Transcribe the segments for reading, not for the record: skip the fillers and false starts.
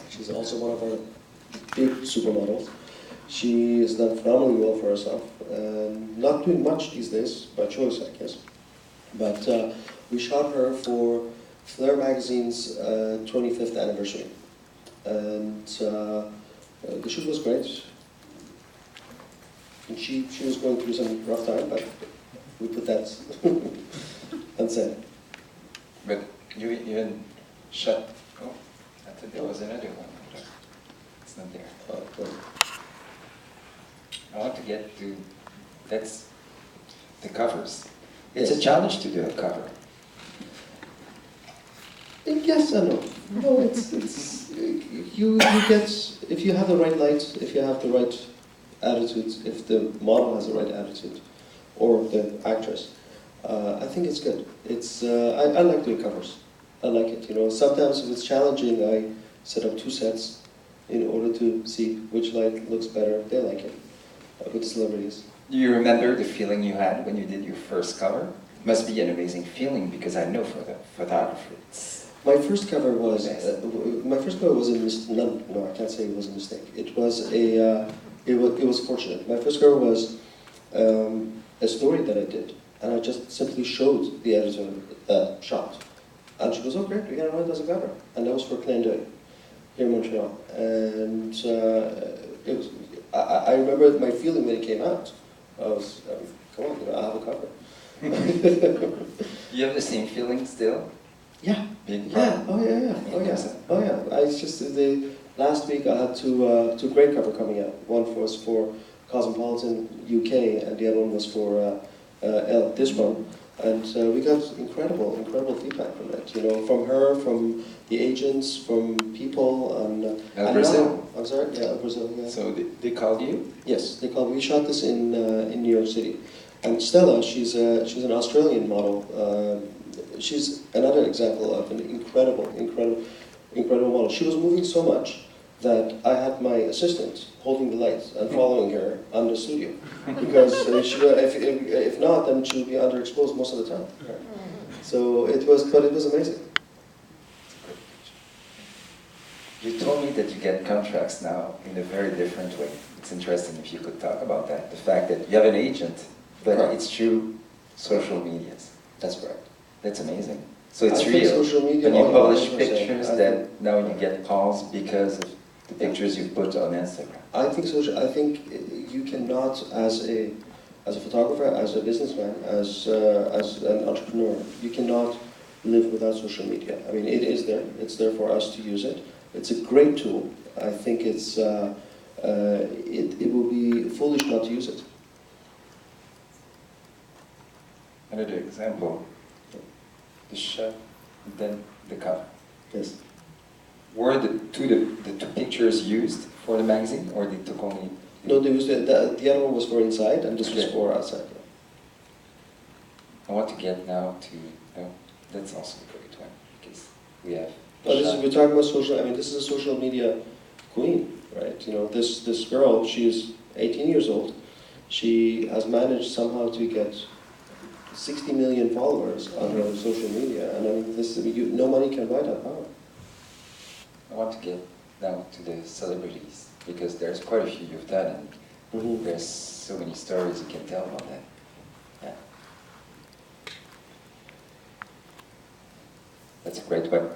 She's also one of our big supermodels. She has done phenomenally well for herself. Not doing much these days, by choice, I guess. But we shot her for Flair Magazine's 25th anniversary. And the shoot was great. And she was going through some rough time, but we put that unsaid. But you even shot, oh, I thought there was another one. It's not there. Oh, well. I want to get to, that's the covers. It's a challenge to do a cover. Yes and no. No, it's you get, if you have the right light, if you have the right attitude, if the model has the right attitude, or the actress, I think it's good. It's I like doing covers. I like it. You know, sometimes if it's challenging, I set up 2 sets in order to see which light looks better. They like it with celebrities. Do you remember the feeling you had when you did your first cover? It must be an amazing feeling because I know for the photographer. My first cover was a mistake. No, I can't say it was a mistake. It was it was fortunate. My first cover was a story that I did, and I just simply showed the editor that shot, and she goes, "Oh, great, we got it as a cover," and that was for Clin d'Oeil here in Montreal, and it was. I remember my feeling when it came out. I was, come on, I have a cover. You have the same feeling still? Yeah. Being Yeah. Oh yeah. Oh yeah. Oh yeah. I just last week I had two great cover coming out. One was for Cosmopolitan UK, and the other one was for this one. And we got incredible feedback from it. You know, from her, from the agents, from people, and Brazil. I'm sorry. Yeah, Brazil. Yeah. So they called you? Yes, they called. We shot this in New York City, and Stella, she's an Australian model. She's another example of an incredible model. She was moving so much that I had my assistant holding the lights and following her on the studio, because if not, then she would be underexposed most of the time. So it was amazing. You told me that you get contracts now in a very different way. It's interesting if you could talk about that. The fact that you have an agent, but it's through social medias. That's correct. That's amazing. So it's I real. Social media, when you publish 100%. pictures, then now you get calls because of the pictures you put on Instagram. I think you cannot, as a photographer, as a businessman, as an entrepreneur, you cannot live without social media. I mean, it is there. It's there for us to use it. It's a great tool. I think it's it will be foolish not to use it. Another example. The shot, then the cover. Yes. Were the two pictures used for the magazine, or they took only? No, they used the other one was for inside, and this was for outside. I want to get now to. Oh, that's also a great one because we have. We're talking about social. I mean, this is a social media queen, right? You know, this girl. She is 18 years old. She has managed somehow to get 60 million followers on her social media, and I mean, no money can buy that power. I want to get now to the celebrities because there's quite a few you've done, and there's so many stories you can tell about that. Yeah, that's a great one.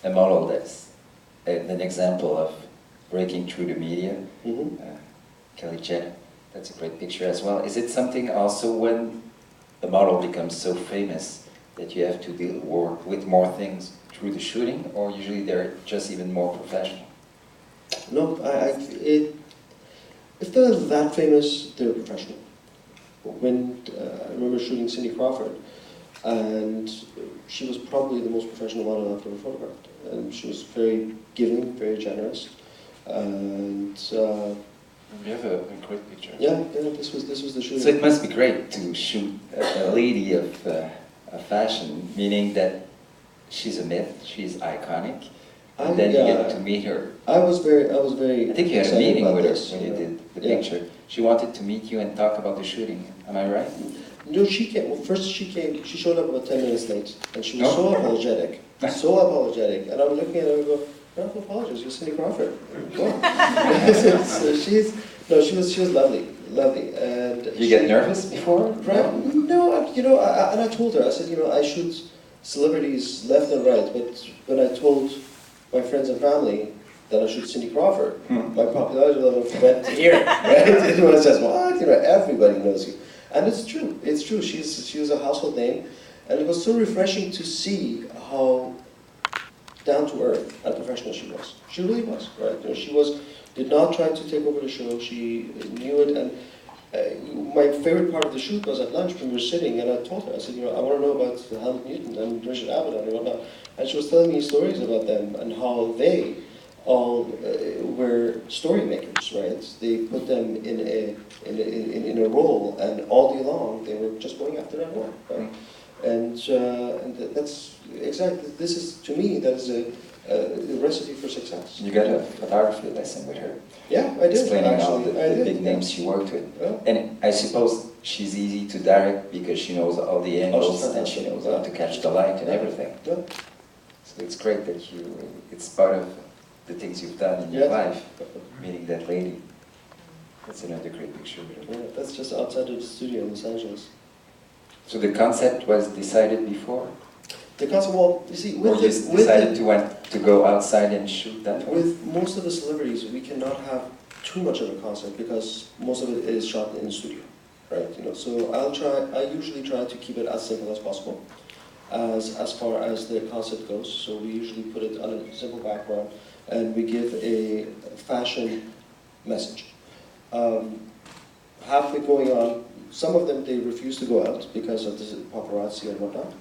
A model that's an example of breaking through the media. Kelly Jenner. That's a great picture as well. Is it something also when the model becomes so famous that you have to deal with more things through the shooting, or usually they're just even more professional? No, if they're that famous, they're professional. When I remember shooting Cindy Crawford, and she was probably the most professional model I've ever photographed. And she was very giving, very generous, and. You have a great picture. Yeah, this was the shooting. So it must be great to shoot a lady of fashion, meaning that she's a myth, she's iconic, and then you get to meet her. I was very. I think you had a meeting with her when you know. did the picture. She wanted to meet you and talk about the shooting. Am I right? No, she came. Well, first she came. She showed up about 10 minutes late, and she was so apologetic, and I'm looking at her and I go, No apologies. You're Cindy Crawford. So she was lovely, and You get nervous before? Right? No, and I told her, I said, I shoot celebrities left and right, but when I told my friends and family that I shoot Cindy Crawford, my popularity level went to here, right? It was just, what? Everybody knows you. And it's true, she was a household name, and it was so refreshing to see how down to earth and professional she was. She really was, right? She did not try to take over the show, she knew it, and my favorite part of the shoot was at lunch when we were sitting, and I told her, I said, I want to know about Helmut Newton and Richard Avedon and whatnot. And she was telling me stories about them and how they all were story makers, right? They put them in a role, and all day long they were just going after that role, right? And that's exactly, this is, to me, that is a recipe for success. You got a photography lesson with her. Yeah, I did. Explaining actually, all the big names she worked with. Yeah. And I suppose she's easy to direct because she knows all the angles and she knows how to catch the light and everything. Yeah. So it's great that it's part of the things you've done in your life, meeting that lady. That's another great picture. Yeah, that's just outside of the studio in Los Angeles. So the concept was decided before? The concept, well, you see, or you decided to want to go outside and shoot that way? With most of the celebrities, we cannot have too much of a concept because most of it is shot in the studio, right? So I usually try to keep it as simple as possible, as far as the concept goes. So we usually put it on a simple background, and we give a fashion message. Halfway going on, some of them, they refuse to go out because of the paparazzi and whatnot.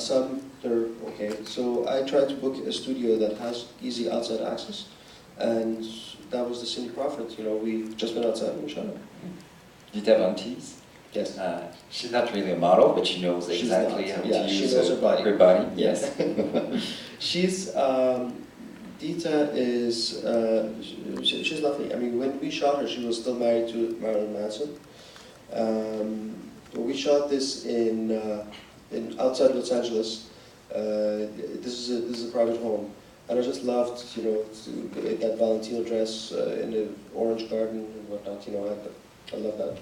Some, they're okay. So I try to book a studio that has easy outside access, and that was the Cindy Crawford. We just went outside and we shot it. Did you have aunties? Yes. She's not really a model, but she knows exactly how to use she knows her body. Her body, yes. She's, Dita is, she's lovely. I mean, when we shot her, she was still married to Marilyn Manson. We shot this in outside Los Angeles. This is a private home, and I just loved, that Valentino dress in the orange garden and whatnot. I love that.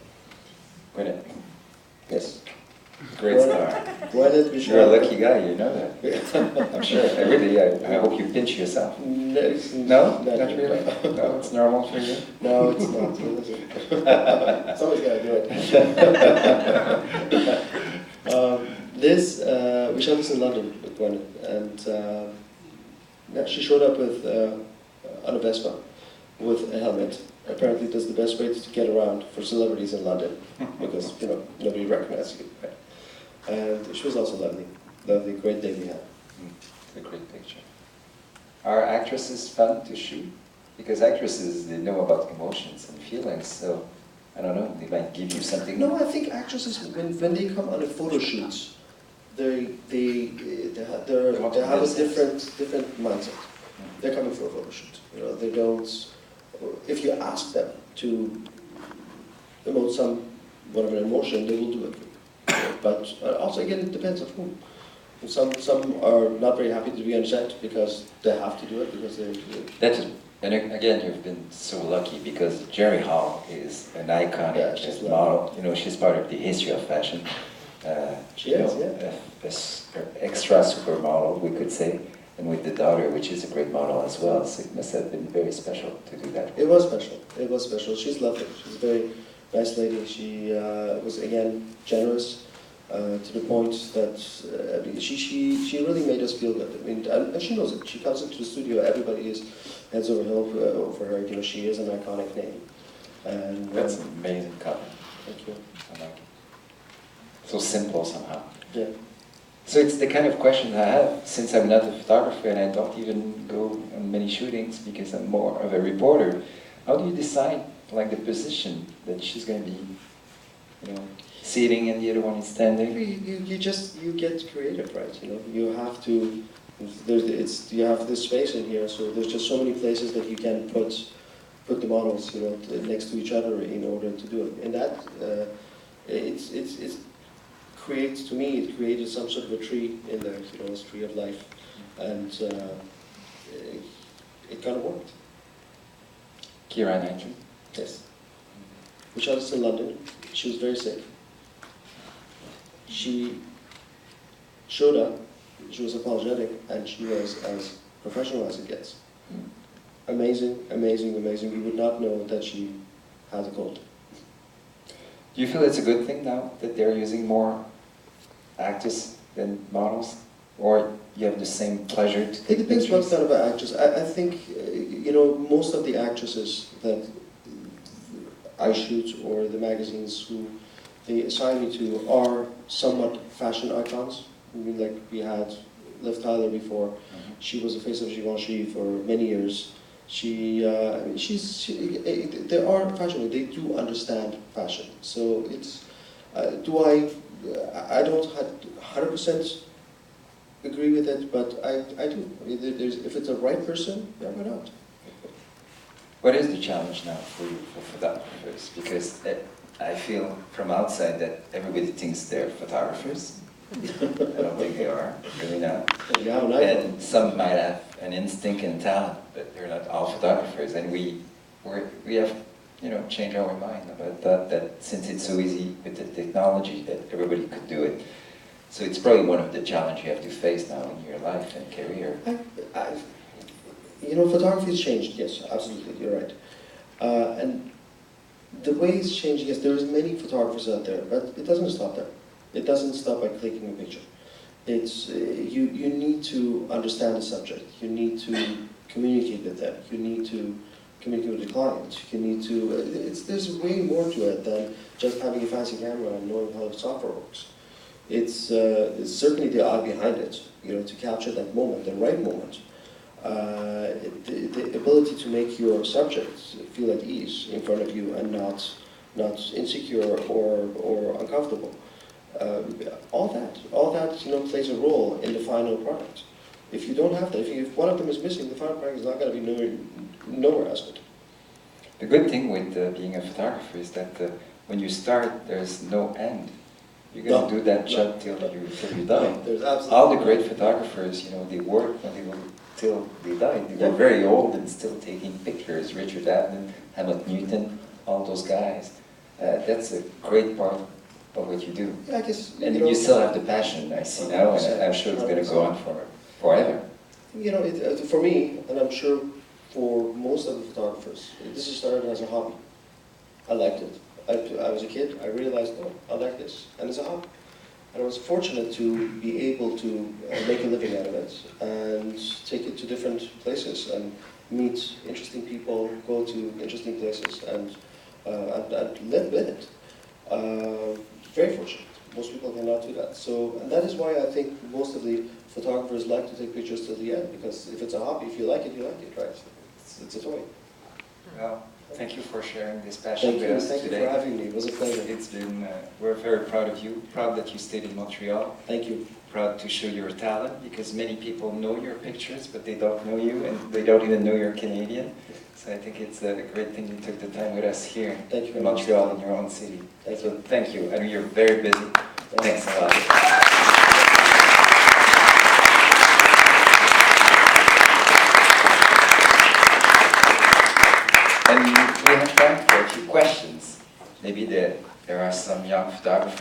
Gwyneth. Yes. Great star. Gwyneth, you're a lucky guy, you know that. I'm sure. I hope you pinch yourself. No? Not really? No, it's normal for you? No, it's not. Someone's got to do it. We shot this in London with Gwyneth, and she showed up with on a Vespa with a helmet. Apparently, that's the best way to get around for celebrities in London because nobody recognizes you. Right? And she was also lovely, great day we had. It's a great picture. Are actresses fun to shoot? Because actresses, they know about emotions and feelings, so I don't know, they might give you something. No, I think actresses, when they come on a photo shoot, they have a different mindset. They're coming for a photo shoot. They don't. If you ask them to emote some whatever emotion, they will do it. But also, again, it depends on whom. Some are not very happy to be on set because they have to do it because they're. And again, you've been so lucky because Jerry Hall is an iconic model. She's part of the history of fashion. She is, extra supermodel, we could say. And with the daughter, which is a great model as well, so it must have been very special to do that. It was special. It was special. She's lovely. She's a very nice lady. She was, again, generous to the point that she really made us feel good. I mean, and she knows it. She comes into the studio. Everybody is heads over heels over her. She is an iconic name. And that's an amazing cover. Thank you. I like it. So simple somehow. Yeah. So it's the kind of question I have, since I'm not a photographer and I don't even go on many shootings because I'm more of a reporter. How do you decide, like, the position that she's going to be, sitting and the other one is standing? You get creative, right? You have to. You have this space in here, so there's just so many places that you can put the models, next to each other in order to do it. And that it created some sort of a tree in there, a tree of life, and it kind of worked. Keira Knightley. Yes. We shot this in London. She was very sick. She showed up, she was apologetic, and she was as professional as it gets. Amazing, amazing, amazing. We would not know that she has a cold. Do you feel it's a good thing now that they're using more actors than models? Or you have the same pleasure to take It depends what pictures? kind of an actress. I think, you know, most of the actresses that I shoot or the magazines who they assign me to are somewhat fashion icons. I mean, like we had Liv Tyler before. Mm-hmm. She was the face of Givenchy for many years. I mean, they are fashion. They do understand fashion. So it's, I don't 100% agree with it, but I do. I mean, if it's a right person, yeah, why not? What is the challenge now for you, for photographers? Because I feel from outside that everybody thinks they're photographers. I don't think they are, really not. Yeah, and And some might have an instinct and talent, but they're not all photographers. And we have, you know, changed our mind about that since it's so easy with the technology that everybody could do it. So it's probably one of the challenges you have to face now in your life and career. You know, photography has changed, yes, absolutely, you're right. And the way it's changing is there's many photographers out there, but it doesn't stop there. It doesn't stop by clicking a picture. It's, you need to understand the subject. You need to communicate with them. You need to communicate with the client. You need to, there's way more to it than just having a fancy camera and knowing how the software works. It's certainly the eye behind it, you know, to capture that moment, the right moment. The ability to make your subject feel at ease in front of you and not insecure or uncomfortable. All that, you know, plays a role in the final product. If you don't have that, if one of them is missing, the final product is not going to be nowhere as good. The good thing with being a photographer is that when you start, there's no end. You're going to do that job till you die. There's absolutely all the great photographers, you know, they work when they were till they died. They were very old and still taking pictures. Richard Avedon, Hamlet Newton, all those guys. That's a great part of what you do. Yeah, I guess. And you know, you still have the passion, I see now, and I'm sure it's going to go on forever. You know, for me, and I'm sure for most of the photographers, this has started as a hobby. I liked it. I was a kid, I realized, oh, I like this, and it's a hobby. And I was fortunate to be able to make a living out of it and take it to different places and meet interesting people, go to interesting places, and live with it. Very fortunate. Most people cannot do that. So, and that is why I think most of the photographers like to take pictures till the end, because if it's a hobby, if you like it, right? It's a toy. Well, thank you for sharing this passion with us Thank today. you for having me. It was a pleasure. It's been, we're very proud of you, proud that you stayed in Montreal. Thank you. Proud to show your talent, because many people know your pictures, but they don't know you, and they don't even know you're Canadian. So I think it's a great thing you took the time with us here in Montreal, in your own city. Thank So you. thank you. I know you're very busy. Thanks a lot. And we have time for a few questions. Maybe there are some young photographers